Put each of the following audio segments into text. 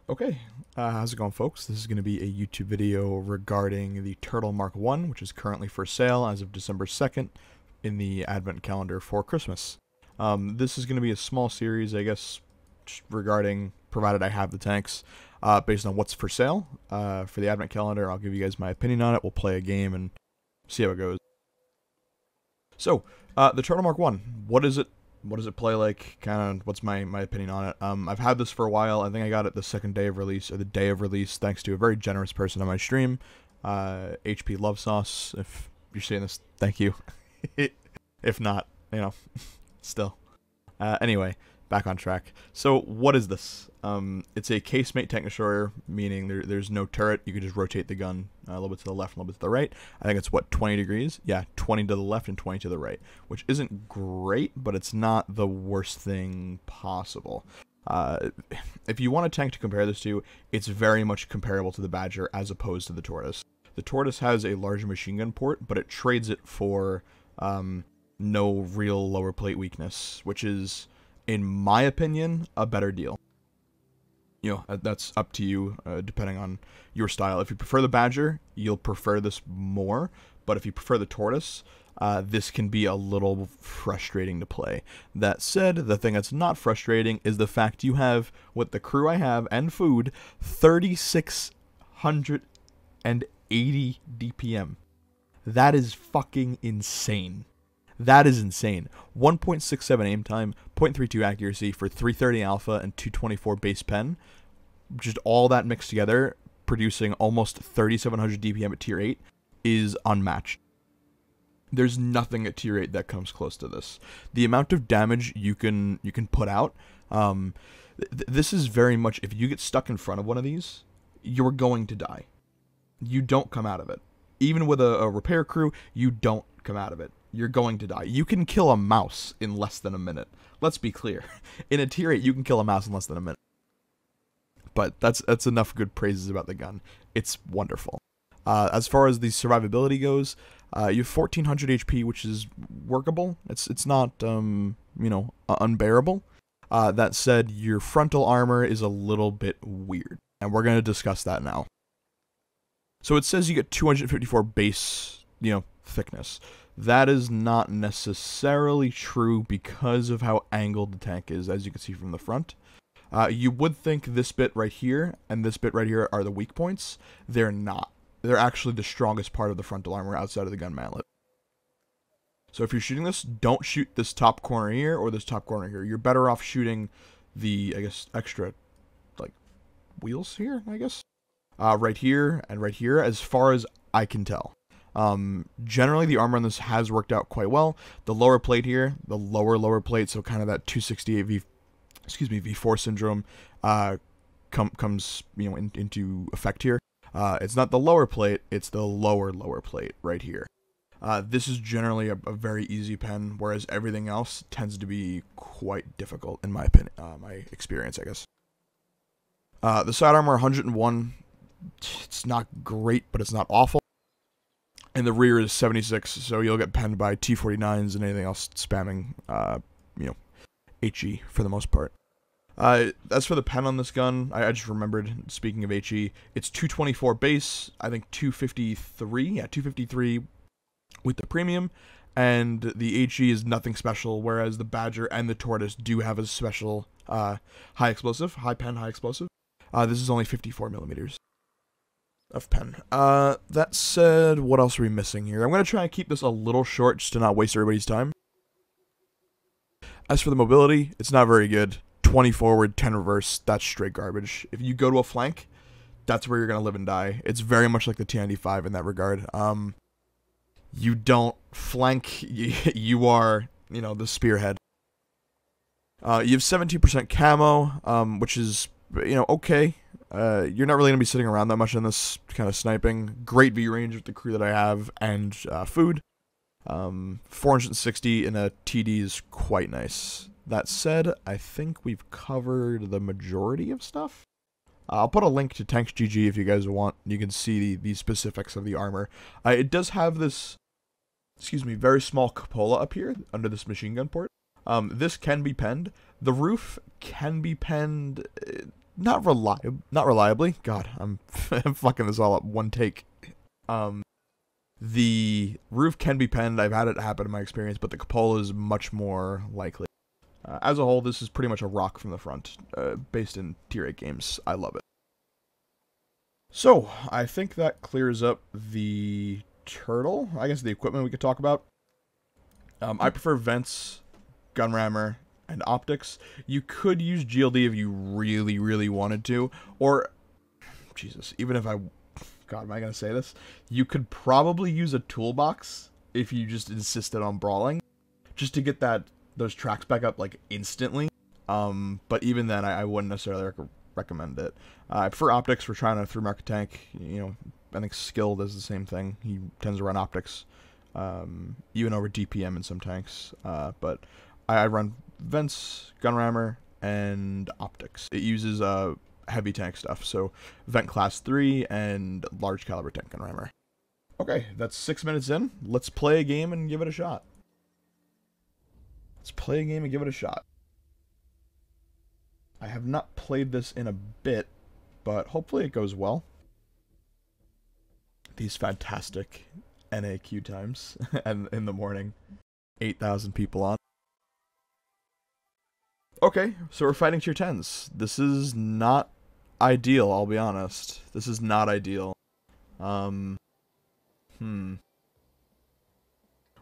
Okay, how's it going, folks? This is going to be a YouTube video regarding the Turtle Mk.1, which is currently for sale as of December 2nd in the advent calendar for Christmas. This is going to be a small series, I guess, regarding, provided I have the tanks, based on what's for sale for the advent calendar. I'll give you guys my opinion on it. We'll play a game and see how it goes. So, the Turtle Mk.1, what is it? What does it play like? Kind of, what's my opinion on it? I've had this for a while. I think I got it the second day of release, or the day of release, thanks to a very generous person on my stream, HP Love Sauce. If you're seeing this, thank you. If not, you know, still. Anyway, back on track. So, what is this? It's a casemate tank destroyer, meaning there's no turret. You can just rotate the gun a little bit to the left, a little bit to the right. I think it's, what, 20 degrees? Yeah, 20 to the left and 20 to the right, which isn't great, but it's not the worst thing possible. If you want a tank to compare this to, it's very much comparable to the Badger as opposed to the Tortoise. The Tortoise has a larger machine gun port, but it trades it for no real lower plate weakness, which is, in my opinion, a better deal. You know, that's up to you, depending on your style. If you prefer the Badger, you'll prefer this more, but if you prefer the Tortoise, this can be a little frustrating to play. That said, the thing that's not frustrating is the fact you have, with the crew I have and food, 3,680 DPM. That is fucking insane. That is insane. 1.67 aim time, 0.32 accuracy for 330 alpha and 224 base pen. Just all that mixed together, producing almost 3,700 DPM at tier 8, is unmatched. There's nothing at tier 8 that comes close to this. The amount of damage you can put out, this is very much, if you get stuck in front of one of these, you're going to die. You don't come out of it. Even with a repair crew, you don't come out of it. You're going to die. You can kill a mouse in less than a minute. Let's be clear. In a tier 8, you can kill a mouse in less than a minute. But that's enough good praises about the gun. It's wonderful. As far as the survivability goes, you have 1,400 HP, which is workable. It's not, you know, unbearable. That said, your frontal armor is a little bit weird. And we're going to discuss that now. So it says you get 254 base, you know, thickness. That is not necessarily true because of how angled the tank is, as you can see from the front. You would think this bit right here and this bit right here are the weak points. They're not. They're actually the strongest part of the frontal armor outside of the gun mantlet. So if you're shooting this, don't shoot this top corner here or this top corner here. You're better off shooting the, I guess, extra, like, wheels here, I guess. Right here and right here, as far as I can tell. Generally the armor on this has worked out quite well. The lower plate here, the lower plate, so kind of that 268 V4 syndrome, comes, you know, into effect here. It's not the lower plate, it's the lower plate right here. This is generally a very easy pen, whereas everything else tends to be quite difficult in my opinion, my experience, I guess. The side armor 101, it's not great, but it's not awful. And the rear is 76, so you'll get penned by T49s and anything else spamming, you know, HE for the most part. As for the pen on this gun, I just remembered, speaking of HE, it's 224 base, I think 253, yeah, 253 with the premium, and the HE is nothing special, whereas the Badger and the Tortoise do have a special, high explosive, high pen, high explosive. This is only 54 millimeters of pen. That said, what else are we missing here? I'm going to try and keep this a little short just to not waste everybody's time. As for the mobility, it's not very good. 20 forward, 10 reverse, that's straight garbage. If you go to a flank, that's where you're going to live and die. It's very much like the T95 in that regard. You don't flank, you are, you know, the spearhead. You have 17% camo, which is, you know, okay. You're not really going to be sitting around that much in this kind of sniping. Great V range with the crew that I have, and food. 460 in a TD is quite nice. That said, I think we've covered the majority of stuff. I'll put a link to Tanks GG if you guys want. You can see the specifics of the armor. It does have this, excuse me, very small cupola up here under this machine gun port. This can be penned. The roof can be penned not reliably. God, I'm I'm fucking this all up one take. The roof can be penned. I've had it happen in my experience, but the cupola is much more likely. As a whole, this is pretty much a rock from the front, based in Tier 8 games. I love it. So, I think that clears up the turtle. I guess the equipment we could talk about. I prefer vents, gun rammer, and optics. You could use GLD if you really, really wanted to. Or, Jesus, even if I... God, am I going to say this? You could probably use a toolbox if you just insisted on brawling. Just to get those tracks back up, like, instantly. But even then, I wouldn't necessarily recommend it. I prefer optics for trying to 3-mark a tank. You know, I think skill does the same thing. He tends to run optics, even over DPM in some tanks. But I run vents, gun rammer, and optics. It uses heavy tank stuff, so vent class 3 and large caliber tank gun rammer. Okay, that's 6 minutes in. Let's play a game and give it a shot. Let's play a game and give it a shot. I have not played this in a bit, but hopefully it goes well. These fantastic NAQ times and in the morning. 8,000 people on. Okay, so we're fighting tier 10s. This is not ideal, I'll be honest. This is not ideal.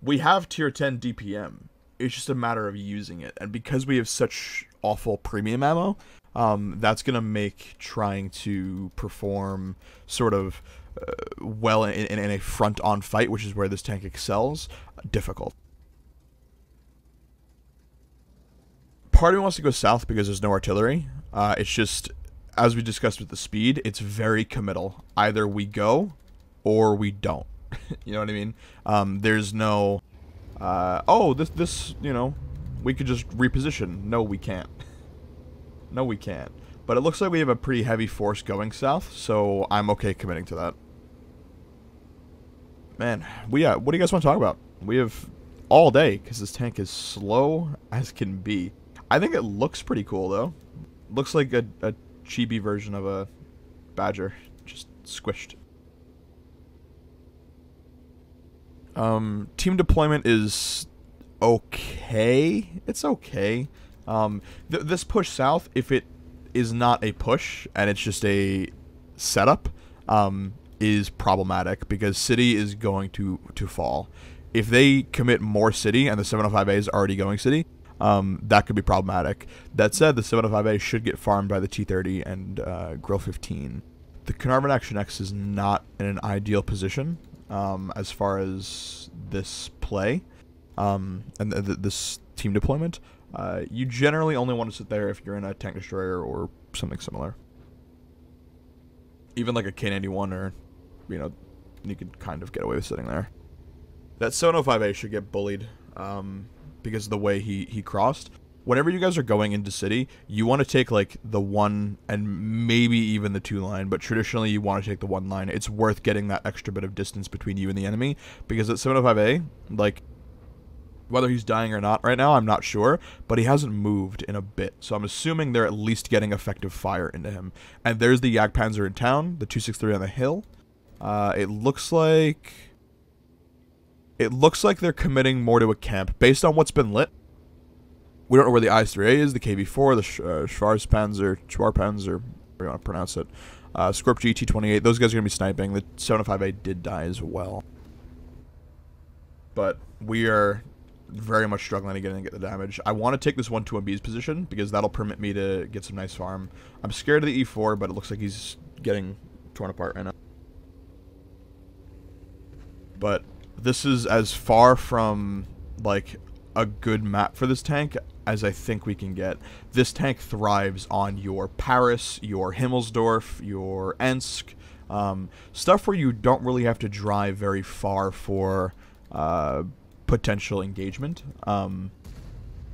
We have tier 10 DPM. It's just a matter of using it. And because we have such awful premium ammo, that's going to make trying to perform sort of well in a front-on fight, which is where this tank excels, difficult. Part of me wants to go south because there's no artillery. It's just, as we discussed with the speed, it's very committal. Either we go or we don't. You know what I mean? There's no... this, you know, we could just reposition. No, we can't. No, we can't. But it looks like we have a pretty heavy force going south, so I'm okay committing to that. Man, what do you guys want to talk about? We have all day, because this tank is slow as can be. I think it looks pretty cool, though. Looks like a chibi version of a Badger, just squished. Team deployment is okay. It's okay. This push south, if it is not a push and it's just a setup, is problematic because city is going to fall. If they commit more city and the 705A is already going city, that could be problematic. That said, the 705A should get farmed by the T30 and Grill 15. The Carnarvon Action X is not in an ideal position as far as this play and this team deployment. You generally only want to sit there if you're in a tank destroyer or something similar. Even like a K91 or, you know, you could kind of get away with sitting there. That 705A should get bullied because of the way he crossed. Whenever you guys are going into city, you want to take like the 1 and maybe even the 2 line, but traditionally you want to take the 1 line. It's worth getting that extra bit of distance between you and the enemy because at 705A, like, whether he's dying or not right now, I'm not sure, but he hasn't moved in a bit, so I'm assuming they're at least getting effective fire into him. And there's the Jagdpanzer in town, the 263 on the hill. It looks like they're committing more to a camp based on what's been lit. We don't know where the IS-3A is, the KV-4, the Schwarzpanzer, whatever you want to pronounce it. Scorp G, T-28, those guys are going to be sniping. The 705A did die as well. But we are very much struggling to get the damage. I want to take this 1-2-1B's position because that'll permit me to get some nice farm. I'm scared of the E4, but it looks like he's getting torn apart right now. But this is as far from, like, a good map for this tank as I think we can get. This tank thrives on your Paris, your Himmelsdorf, your Ensk, stuff where you don't really have to drive very far for potential engagement.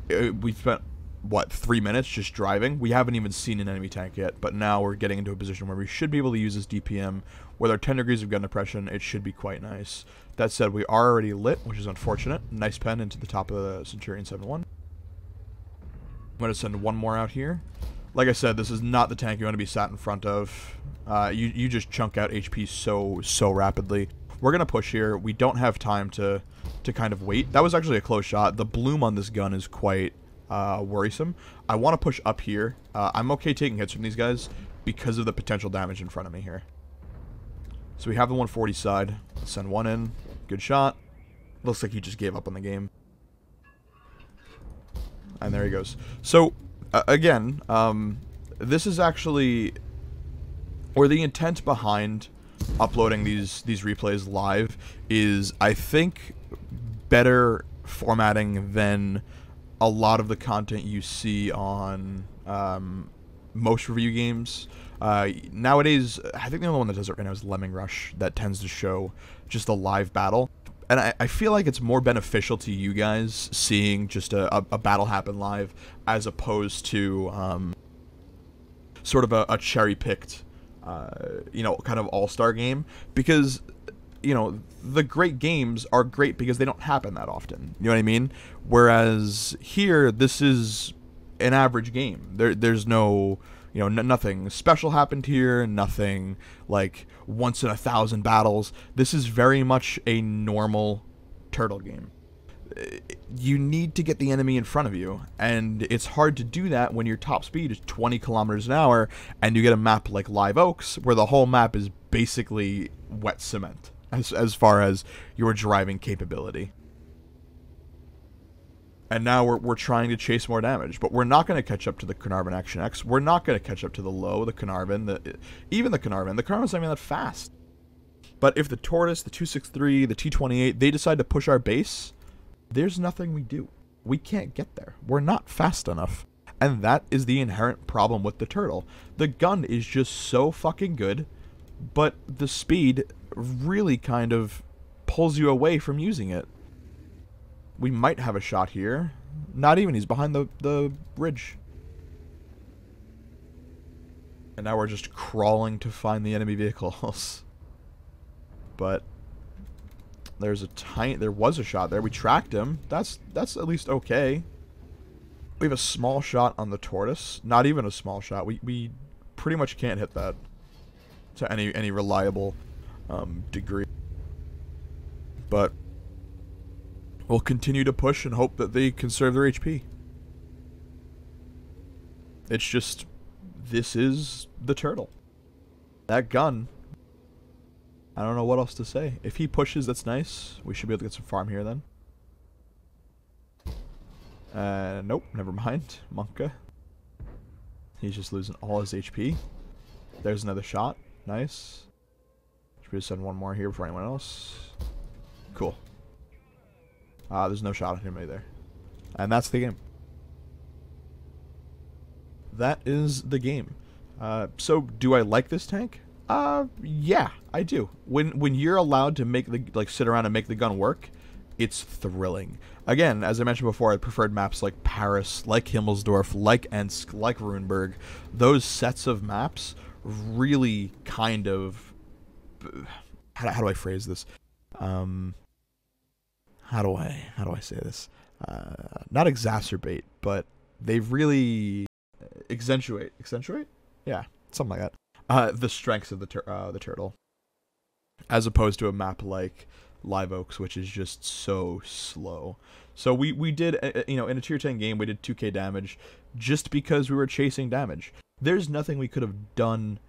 We've spent, what, 3 minutes just driving? We haven't even seen an enemy tank yet, but now we're getting into a position where we should be able to use this DPM. With our 10 degrees of gun depression, it should be quite nice. That said, we are already lit, which is unfortunate. Nice pen into the top of the Centurion 7-1. I'm going to send one more out here. Like I said, this is not the tank you want to be sat in front of. You just chunk out HP so rapidly. We're gonna push here. We don't have time to kind of wait. That was actually a close shot. The bloom on this gun is quite worrisome. I want to push up here. I'm okay taking hits from these guys because of the potential damage in front of me here. So we have the 140 side. Send one in. Good shot. Looks like he just gave up on the game. And there he goes. So, again, this is actually, or the intent behind uploading these replays live is, I think, better formatting than a lot of the content you see on most review games. Nowadays, I think the only one that does it right now is Lemming Rush, that tends to show just a live battle. And I feel like it's more beneficial to you guys seeing just a battle happen live as opposed to sort of a cherry-picked, you know, kind of all-star game. Because, you know, the great games are great because they don't happen that often. You know what I mean? Whereas here, this is an average game. There's no... You know, nothing special happened here, nothing like once in 1,000 battles. This is very much a normal turtle game. You need to get the enemy in front of you, and it's hard to do that when your top speed is 20 kilometers an hour, and you get a map like Live Oaks, where the whole map is basically wet cement, as far as your driving capability. And now we're trying to chase more damage, but we're not going to catch up to the Carnarvon Action X. We're not going to catch up to the low, the Carnarvon, even the Carnarvon. The Carnarvon's not even that fast. But if the Tortoise, the 263, the T28, they decide to push our base, there's nothing we do. We can't get there. We're not fast enough. And that is the inherent problem with the Turtle. The gun is just so fucking good, but the speed really kind of pulls you away from using it. We might have a shot here. Not even. He's behind the ridge. And now we're just crawling to find the enemy vehicles. But there was a shot there. We tracked him. That's at least okay. We have a small shot on the Tortoise. Not even a small shot. We pretty much can't hit that to any reliable degree. But we'll continue to push and hope that they conserve their HP. It's just, this is the Turtle. That gun, I don't know what else to say. If he pushes, that's nice. We should be able to get some farm here then. Nope, never mind. Mk.1. He's just losing all his HP. There's another shot. Nice. Should we just send one more here before anyone else? Cool. There's no shot on him either. And that's the game. That is the game. So, do I like this tank? Yeah, I do. When you're allowed to make sit around and make the gun work, it's thrilling. Again, as I mentioned before, I preferred maps like Paris, like Himmelsdorf, like Ensk, like Runeberg. Those sets of maps really kind of... How do I phrase this? How do I say this? Not exacerbate, but they really accentuate. Accentuate? Yeah, something like that. The strengths of the turtle, as opposed to a map like Live Oaks, which is just so slow. So we did, you know, in a tier 10 game, we did 2k damage just because we were chasing damage. There's nothing we could have done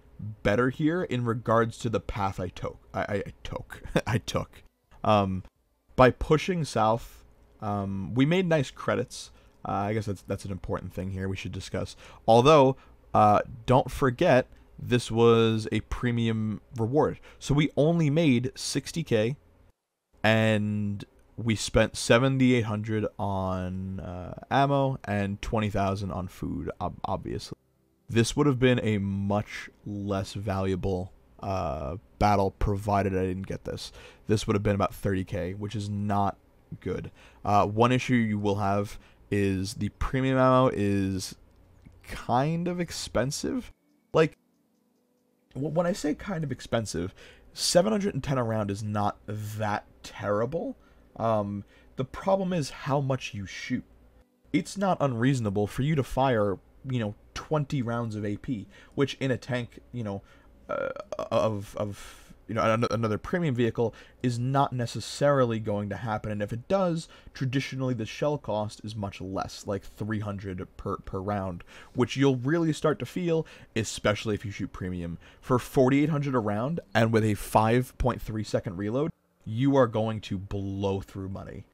better here in regards to the path I took. I took. By pushing south, we made nice credits. I guess that's an important thing here we should discuss. Although, don't forget, this was a premium reward. So we only made 60k, and we spent 7,800 on ammo and 20,000 on food, obviously. This would have been a much less valuable battle provided I didn't get this. This would have been about 30k, which is not good. One issue you will have is the premium ammo is kind of expensive. Like, when I say kind of expensive, 710 a round is not that terrible. The problem is how much you shoot. It's not unreasonable for you to fire 20 rounds of AP, which in a tank, of another premium vehicle is not necessarily going to happen. And if it does, traditionally the shell cost is much less, like 300 per round, which you'll really start to feel, especially if you shoot premium. For 4,800 a round and with a 5.3 second reload, you are going to blow through money.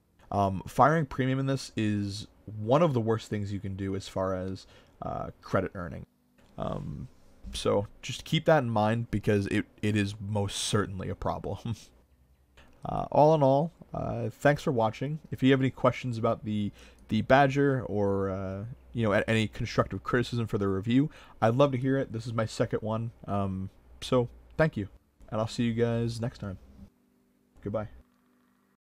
Firing premium in this is one of the worst things you can do as far as credit earning. So just keep that in mind, because it is most certainly a problem. All in all, thanks for watching. If you have any questions about the Badger, or any constructive criticism for the review, I'd love to hear it. This is my second one. So thank you, and I'll see you guys next time. Goodbye.